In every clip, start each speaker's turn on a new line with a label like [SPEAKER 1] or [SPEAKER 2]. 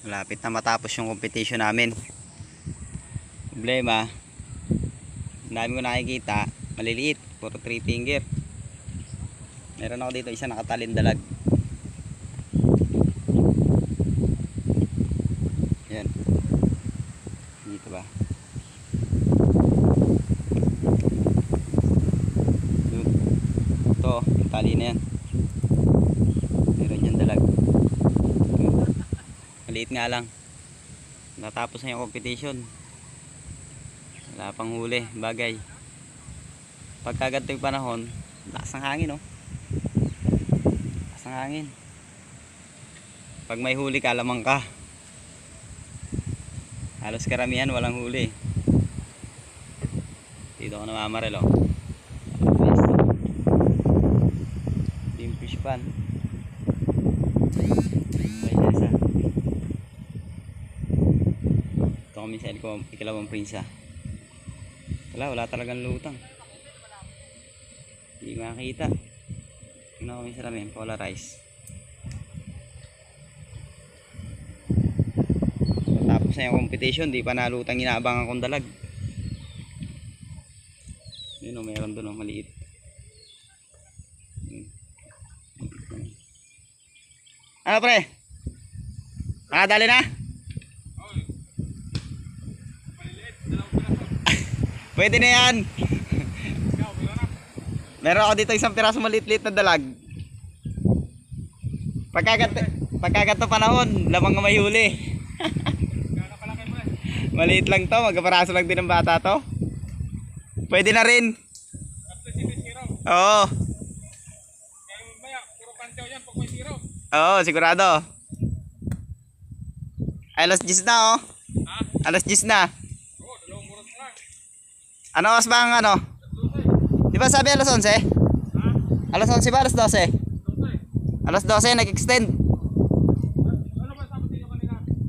[SPEAKER 1] Malapit na matapos yung competition namin. Problema, ang dami ko nakikita, maliliit, puro 3 finger. Meron ako dito isa nakatalin dalag. Yan. Dito ba? Ito, yung tali na yan. Meron yan dalag. Maliit nga lang. Natapos na yung competition. Wala pang huli, bagay. Pagkaganto yung panahon, lakas ng hangin, oh. Lakas ng hangin. Pag may huli ka, lamang ka. Halos karamihan walang huli. Dito ako namamaril, oh. Team fish pan. May isa. Ito kami sa ikalawang prinsa. Wala talagang lutang. Hindi makakita. Tingnan kami sa ramen, polarize. Tapos na yung competition, di pa nalutang, inaabangan kong dalag. Yun o, mayroon doon o, maliit. Ano pre? Nakadali na? Pwede na yan. Meron ako dito isang piraso maliit-liit na dalag. Pagkaganto panahon, lamang nga may huli. Maliit lang to, magkaparaso lang din ng bata to. Pwede na rin. Oo. Oo, sigurado. Ay, alas 10 na, oh. Alas 10 na. Ano oras ba ang ano? Di ba sabi alas 11? Alas 11 ba? Alas 12? Alas 12 nag-extend.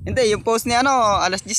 [SPEAKER 1] Hindi, yung post ni ano, alas 10.